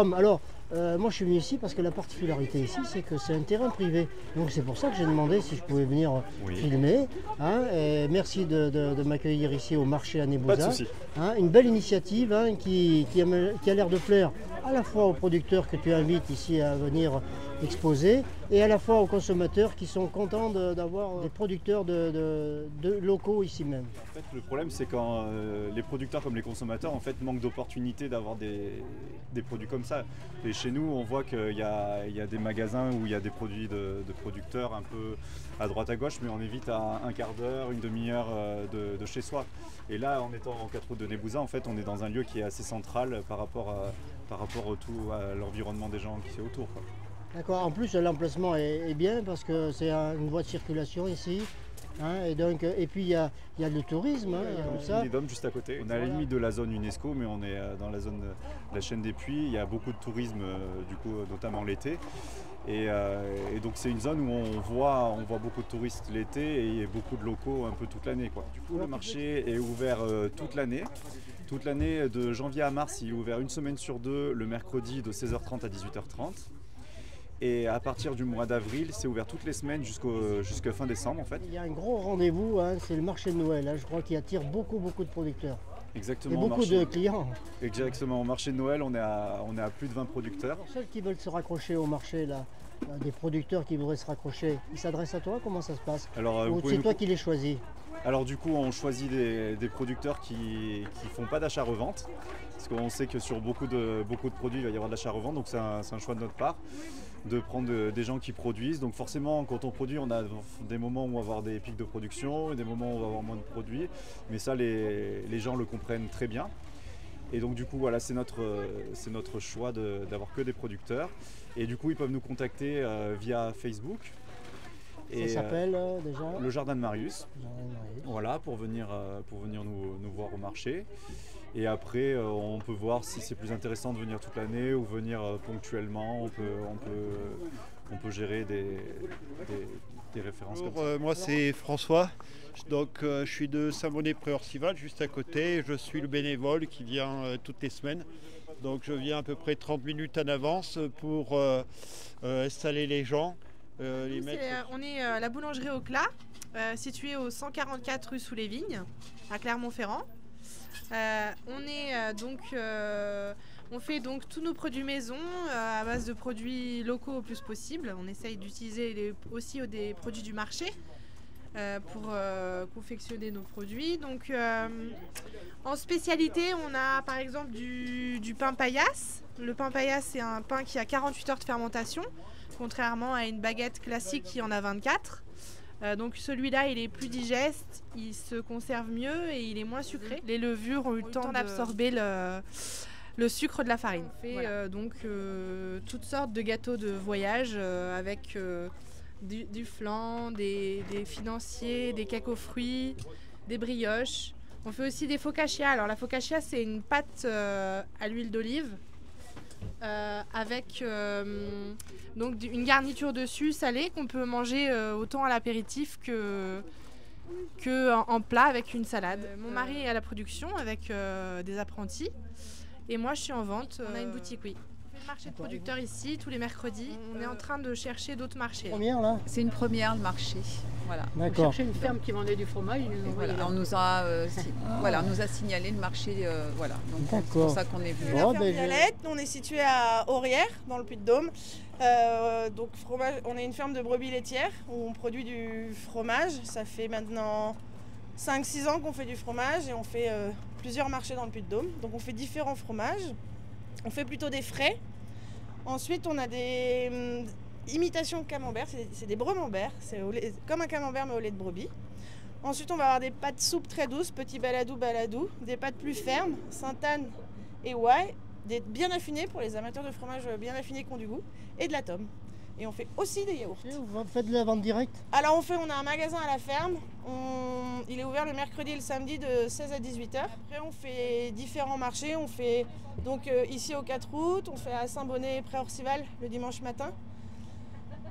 vélodrome. Alors, moi je suis venu ici parce que la particularité ici, c'est que c'est un terrain privé. Donc c'est pour ça que j'ai demandé si je pouvais venir filmer. Hein, et merci de m'accueillir ici au marché à Nebouza. Pas de souci. Hein, une belle initiative hein, qui a l'air de plaire à la fois aux producteurs que tu invites ici à venir exposer et à la fois aux consommateurs qui sont contents d'avoir des producteurs de locaux ici même. En fait, le problème, c'est quand les producteurs comme les consommateurs en fait, manquent d'opportunités d'avoir des produits comme ça. Et chez nous, on voit qu'il y a des magasins où il y a des produits de producteurs un peu à droite à gauche, mais on est vite à un quart d'heure, une demi-heure de chez soi. Et là, en étant en 4 routes de Nebouza, en fait, on est dans un lieu qui est assez central par rapport à l'environnement des gens qui est autour, quoi. D'accord, en plus l'emplacement est bien parce que c'est une voie de circulation ici. Hein, et puis il y a le tourisme, hein, tout ça. Les Dômes juste à côté. On est à la limite de la zone UNESCO, mais on est dans la zone de la chaîne des Puits. Il y a beaucoup de tourisme, du coup, notamment l'été. Et donc c'est une zone où on voit beaucoup de touristes l'été et il y a beaucoup de locaux un peu toute l'année, quoi. Du coup, le marché est ouvert toute l'année. Toute l'année, de janvier à mars, il est ouvert une semaine sur deux, le mercredi de 16h30 à 18h30. Et à partir du mois d'avril, c'est ouvert toutes les semaines jusqu'à fin décembre en fait. Il y a un gros rendez-vous, hein, c'est le marché de Noël. Hein, je crois qu'il attire beaucoup de producteurs. Exactement. Et beaucoup de clients. Exactement. Au marché de Noël, on est à plus de 20 producteurs. Pour ceux qui veulent se raccrocher au marché, là, des producteurs qui voudraient se raccrocher, ils s'adressent à toi? Comment ça se passe? Ou c'est toi qui les choisis? Alors du coup, on choisit des producteurs qui ne font pas d'achat-revente. Parce qu'on sait que sur beaucoup de produits, il va y avoir de l'achat-revente. Donc c'est un choix de notre part de prendre des gens qui produisent. Donc forcément, quand on produit, on a des moments où on va avoir des pics de production et des moments où on va avoir moins de produits. Mais ça, les gens le comprennent très bien. Et donc du coup, voilà, c'est notre choix d'avoir que des producteurs. Et du coup, ils peuvent nous contacter via Facebook. Ça s'appelle déjà le Jardin de Marius. Voilà, pour venir nous voir au marché. Et après, on peut voir si c'est plus intéressant de venir toute l'année ou venir ponctuellement. On peut gérer des références comme ça. Moi, c'est François. Donc, je suis de Saint-Bonnet-Pré-Orcival, juste à côté. Je suis le bénévole qui vient toutes les semaines. Donc, je viens à peu près 30 minutes en avance pour installer les gens. On est à la boulangerie au Clas, située au 144 rue Sous les Vignes, à Clermont-Ferrand. On fait donc tous nos produits maison à base de produits locaux au plus possible. On essaye d'utiliser aussi des produits du marché pour confectionner nos produits. Donc, en spécialité, on a par exemple du pain paillasse. Le pain paillasse, c'est un pain qui a 48 heures de fermentation, contrairement à une baguette classique qui en a 24. Donc celui-là, il est plus digeste, il se conserve mieux et il est moins sucré. Les levures ont eu le temps d'absorber le sucre de la farine. On fait toutes sortes de gâteaux de voyage avec du flan, des financiers, des cacofruits, des brioches. On fait aussi des focaccia. Alors la focaccia, c'est une pâte à l'huile d'olive avec donc une garniture dessus salée qu'on peut manger autant à l'apéritif que en plat avec une salade. Mon mari est à la production avec des apprentis et moi je suis en vente. On a une boutique, oui. On fait le marché de producteurs ici tous les mercredis. On est en train de chercher d'autres marchés. Première là? C'est une première, le marché. Voilà. D'accord. On cherchait une ferme qui vendait du fromage. Voilà, on nous a signalé le marché. Voilà. Donc c'est pour ça qu'on est venu. La ferme Violette, on est situé à Aurières, dans le Puy-de-Dôme. Donc on est une ferme de brebis laitières où on produit du fromage. Ça fait maintenant 5-6 ans qu'on fait du fromage et on fait plusieurs marchés dans le Puy-de-Dôme. Donc on fait différents fromages. On fait plutôt des frais. Ensuite, on a des imitations camembert. C'est des bremembert. C'est comme un camembert mais au lait de brebis. Ensuite, on va avoir des pâtes soupes très douces, petit baladou, des pâtes plus fermes, Sainte-Anne et Ouai, des bien affinées pour les amateurs de fromage bien affinés qui ont du goût, et de la tome. Et on fait aussi des yaourts. Vous faites de la vente directe? Alors on a un magasin à la ferme, il est ouvert le mercredi et le samedi de 16 à 18h. Après on fait différents marchés, on fait donc ici au 4 août, on fait à Saint-Bonnet-Pré-Orcival le dimanche matin.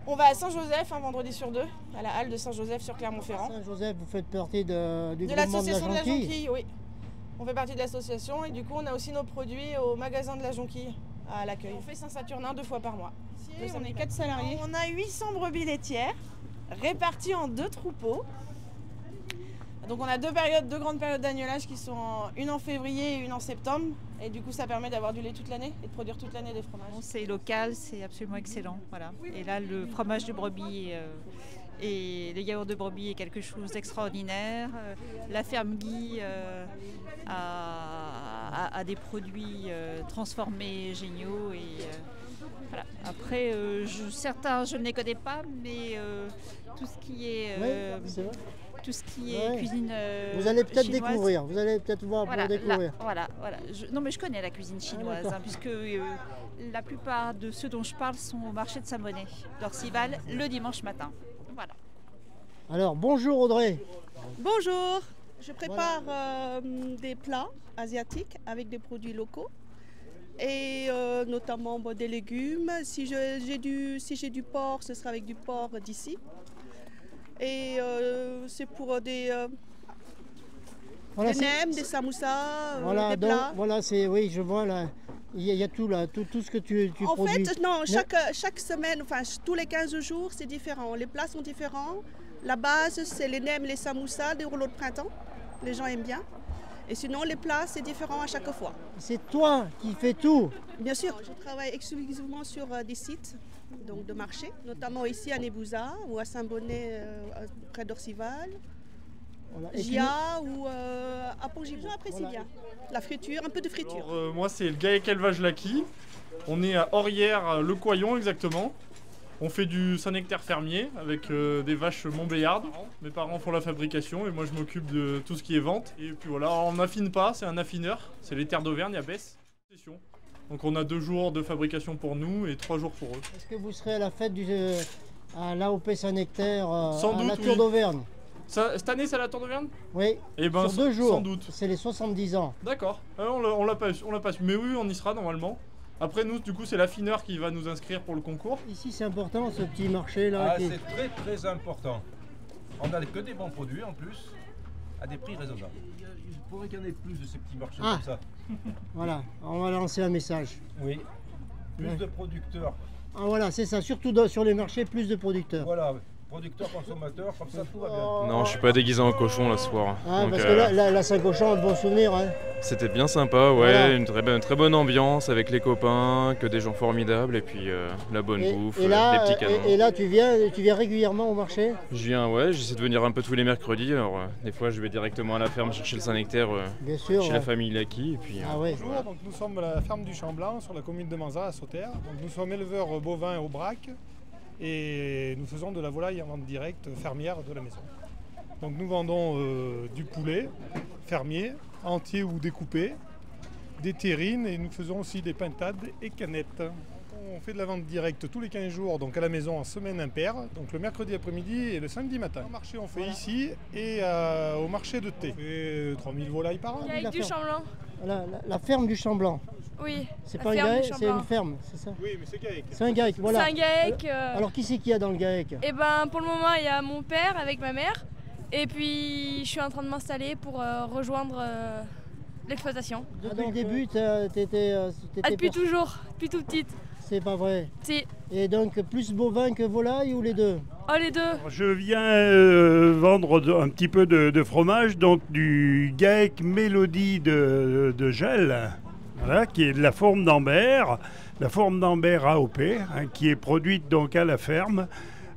On va à Saint-Joseph un vendredi sur deux, à la halle de Saint-Joseph sur Clermont-Ferrand. Saint-Joseph, vous faites partie du groupement l'association de la Jonquille? Oui. On fait partie de l'association et du coup on a aussi nos produits au magasin de la Jonquille à l'accueil. On fait Saint-Saturnin 2 fois par mois. On est 4 salariés. On a 800 brebis laitières réparties en 2 troupeaux. Donc on a 2 grandes périodes d'agnelage qui sont une en février et une en septembre. Et du coup ça permet d'avoir du lait toute l'année et de produire toute l'année des fromages. C'est local, c'est absolument excellent. Voilà. Et là le fromage de brebis et le yaourt de brebis est quelque chose d'extraordinaire. La ferme Guy a des produits transformés géniaux. Et, voilà. Après, certains je ne les connais pas, mais tout ce qui est... c'est vrai. Tout ce qui est cuisine vous allez peut-être chinoise. découvrir, vous allez peut-être voir pour découvrir. Voilà. Non mais je connais la cuisine chinoise, puisque la plupart de ceux dont je parle sont au marché de Saint-Bonnet, d'Orcival, le dimanche matin. Voilà. Alors bonjour Audrey. Bonjour, je prépare des plats asiatiques avec des produits locaux et notamment des légumes. Si j'ai du porc, ce sera avec du porc d'ici. Et c'est pour des nems, des samoussas, des plats. Voilà, oui, je vois là, il y a tout là, tout ce que tu produis. En fait, non, chaque semaine, enfin tous les 15 jours, c'est différent. Les plats sont différents. La base, c'est les nems, les samoussas, des rouleaux de printemps. Les gens aiment bien. Et sinon, les plats, c'est différent à chaque fois. C'est toi qui fais tout? Bien sûr, je travaille exclusivement sur des sites donc de marché, notamment ici à Nebouza ou à Saint-Bonnet, près d'Orcival, Gia ou à Pongibon. J'apprécie bien la friture, un peu de friture. Alors, moi, c'est le GAEC Élevage Laki. On est à Orrières-le-Coyon exactement. On fait du Saint-Nectaire fermier avec des vaches montbéliardes. Mes parents font la fabrication et moi je m'occupe de tout ce qui est vente. Et puis voilà, on n'affine pas, c'est un affineur. C'est les terres d'Auvergne à Besse. Donc on a 2 jours de fabrication pour nous et 3 jours pour eux. Est-ce que vous serez à la fête à l'AOP Saint-Nectaire Sans à doute, la Tour d'Auvergne? Cette année c'est à la Tour d'Auvergne? Oui, et ben, sur 2 jours. Sans doute. C'est les 70 ans. D'accord, on l'a pas su. Mais oui, on y sera normalement. Après nous, du coup, c'est l'affineur qui va nous inscrire pour le concours. Ici, c'est important, ce petit marché là. C'est très très important. On n'a que des bons produits en plus, à des prix raisonnables. Il faudrait qu'il y en ait plus de ces petits marchés comme ça. Voilà, on va lancer un message. Oui, plus de producteurs. Ah voilà, c'est ça, surtout sur les marchés, plus de producteurs. Voilà. Producteurs, consommateurs, comme ça tout va bien. Non, je suis pas déguisé en cochon là ce soir. Ah, donc, parce que la Saint-Cochon, un bon souvenir. Hein. C'était bien sympa, ouais, voilà. Une très bonne ambiance avec les copains, que des gens formidables et puis la bonne bouffe, des petits canons. Et là, tu viens régulièrement au marché? Je viens, ouais, j'essaie de venir un peu tous les mercredis. Alors des fois, je vais directement à la ferme chercher le Saint-Nectaire chez la famille Laki. Et puis, Bonjour, donc nous sommes à la ferme du Champ-Blanc sur la commune de Manzat à Sauterre. Donc, nous sommes éleveurs bovins au Brac. Et nous faisons de la volaille en vente directe fermière de la maison. Donc nous vendons du poulet fermier, entier ou découpé, des terrines et nous faisons aussi des pintades et canettes. On fait de la vente directe tous les 15 jours, donc à la maison en semaine impaire, donc le mercredi après-midi et le samedi matin. Au marché on fait ici et au marché de thé. On fait 3000 volailles par an. Avec du Champ-Blanc. La ferme du Champ-Blanc. Oui. C'est pas un GAEC, c'est une ferme, c'est ça? Oui, mais c'est GAEC. C'est un GAEC, voilà. C'est un GAEC. Alors qui c'est qu'il y a dans le GAEC? Eh ben, pour le moment, il y a mon père avec ma mère. Et puis, je suis en train de m'installer pour rejoindre l'exploitation. Depuis le début, t'étais depuis toujours, depuis tout petite. C'est pas vrai? Si. Et donc, plus bovin que volaille ou les deux? Oh, les deux. Je viens vendre un petit peu de fromage, donc du GAEC Mélodie de Gel. Voilà, qui est de la forme d'Ambert AOP, qui est produite donc à la ferme,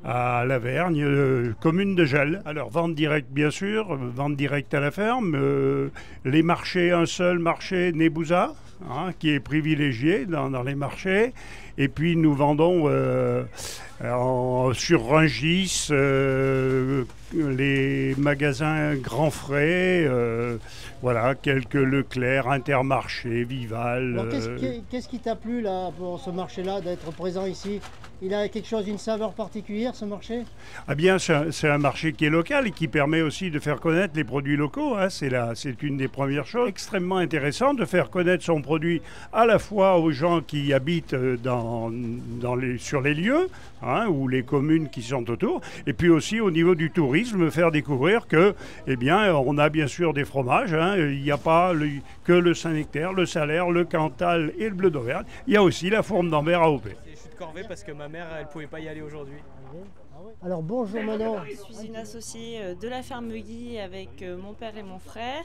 à Lavergne, commune de Gel. Alors vente directe bien sûr, vente directe à la ferme, les marchés, un seul marché Nebouza, qui est privilégié dans les marchés, et puis nous vendons sur Rungis, les magasins Grand Frais, voilà, quelques Leclerc, Intermarché, Vival. Alors qu'est-ce qui t'a plu là pour ce marché-là, d'être présent ici? Il a quelque chose, une saveur particulière, ce marché? Ah bien, c'est un marché qui est local et qui permet aussi de faire connaître les produits locaux. Hein. C'est une des premières choses extrêmement intéressantes, de faire connaître son produit à la fois aux gens qui habitent sur les lieux, hein, ou les communes qui sont autour, et puis aussi au niveau du tourisme, faire découvrir que, eh bien, on a bien sûr des fromages. Hein. Il n'y a pas que le Saint-Nectaire, le Salaire, le Cantal et le Bleu d'Auvergne. Il y a aussi la fourme d'Ambert AOP. Corvée parce que ma mère elle pouvait pas y aller aujourd'hui. Alors bonjour Manon. Je suis une associée de la ferme Guy avec mon père et mon frère.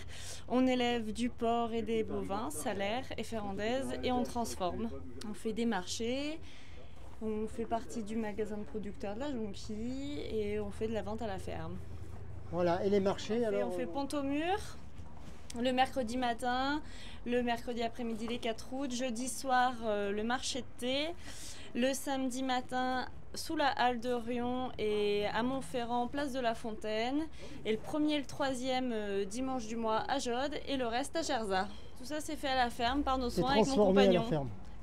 On élève du porc et des bovins, Salaire et Ferrandaise, et on transforme. On fait des marchés, on fait partie du magasin de producteurs de la Jonquille et on fait de la vente à la ferme. Voilà, et les marchés alors? On fait Pont-au-Mur le mercredi matin, le mercredi après-midi les 4 août, jeudi soir le marché de thé. Le samedi matin, sous la halle de Rion et à Montferrand, place de la Fontaine. Et le 1er et le 3e dimanche du mois à Jode et le reste à Gerzat. Tout ça, c'est fait à la ferme par nos soins avec mon compagnon.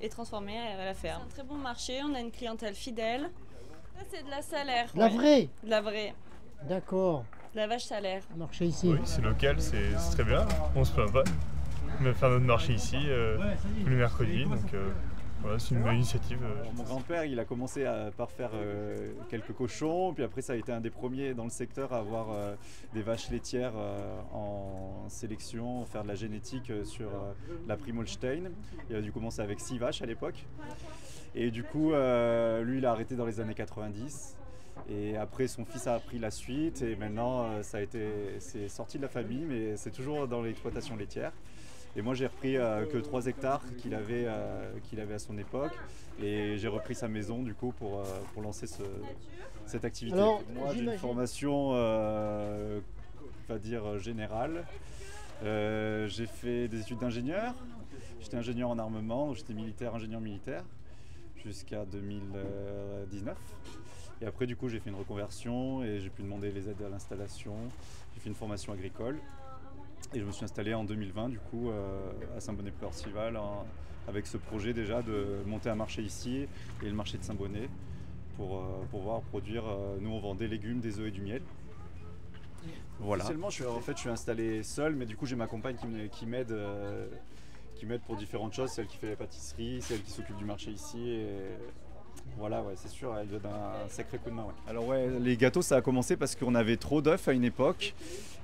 Et transformé à la ferme. C'est un très bon marché, on a une clientèle fidèle. Là, c'est de la Salaire. La vraie? De la vraie. D'accord. De la vache Salaire. Marché ici. Oui, c'est local, c'est très bien. On se plaint pas. On va faire notre marché ici le mercredi. Donc, voilà, c'est une bonne initiative. Mon grand-père, il a commencé par faire quelques cochons, puis après ça a été un des premiers dans le secteur à avoir des vaches laitières en sélection, faire de la génétique sur la prime Holstein. Il a dû commencer avec 6 vaches à l'époque. Et du coup, lui, il a arrêté dans les années 90. Et après, son fils a pris la suite et maintenant, c'est sorti de la famille, mais c'est toujours dans l'exploitation laitière. Et moi j'ai repris que 3 hectares qu'il avait à son époque et j'ai repris sa maison du coup pour lancer cette activité. Alors, moi j'ai une formation on va dire générale. J'ai fait des études d'ingénieur. J'étais ingénieur en armement, j'étais ingénieur militaire jusqu'à 2019. Et après du coup j'ai fait une reconversion et j'ai pu demander les aides à l'installation. J'ai fait une formation agricole. Et je me suis installé en 2020 du coup à Saint-Bonnet-Pré-Orcival avec ce projet déjà de monter un marché ici et le marché de Saint-Bonnet pour pouvoir produire, nous on vend des légumes, des œufs et du miel. Voilà. Officiellement je suis installé seul mais du coup j'ai ma compagne qui m'aide pour différentes choses, celle qui fait les pâtisseries, celle qui s'occupe du marché ici. Et voilà, ouais, c'est sûr, elle donne un sacré coup de main. Ouais. Alors ouais, les gâteaux ça a commencé parce qu'on avait trop d'œufs à une époque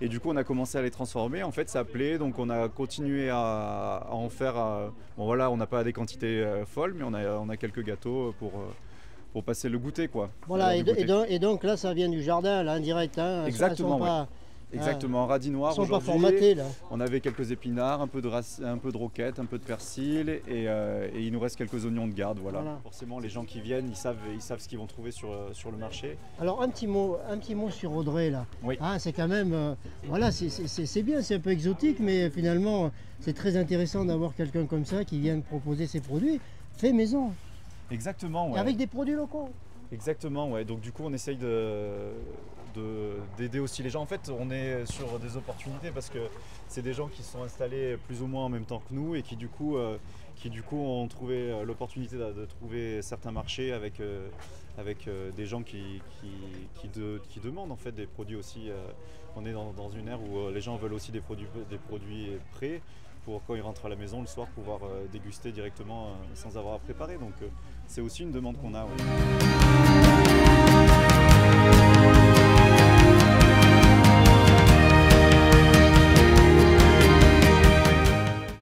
et du coup on a commencé à les transformer. En fait ça plaît, donc on a continué à en faire. Bon voilà, on n'a pas des quantités folles, mais on a quelques gâteaux pour passer le goûter quoi. Voilà, et donc là ça vient du jardin, là, en direct. Hein, exactement. Exactement, radis noir. Ils sont pas formatés là. On avait quelques épinards, un peu de roquette, un peu de persil et il nous reste quelques oignons de garde. Voilà. Forcément, les gens qui viennent, ils savent ce qu'ils vont trouver sur le marché. Alors un petit mot sur Audrey là. Oui. Ah, c'est quand même, voilà, c'est bien, c'est un peu exotique, mais finalement c'est très intéressant d'avoir quelqu'un comme ça qui vient proposer ses produits fait maison. Exactement. Ouais. Et avec des produits locaux. Exactement, ouais. Donc du coup on essaye d'aider aussi les gens. En fait on est sur des opportunités parce que c'est des gens qui se sont installés plus ou moins en même temps que nous et qui du coup ont trouvé l'opportunité de trouver certains marchés avec des gens qui demandent en fait des produits aussi. On est dans une ère où les gens veulent aussi des produits prêts pour quand ils rentrent à la maison le soir pouvoir déguster directement sans avoir à préparer. Donc c'est aussi une demande qu'on a. Ouais.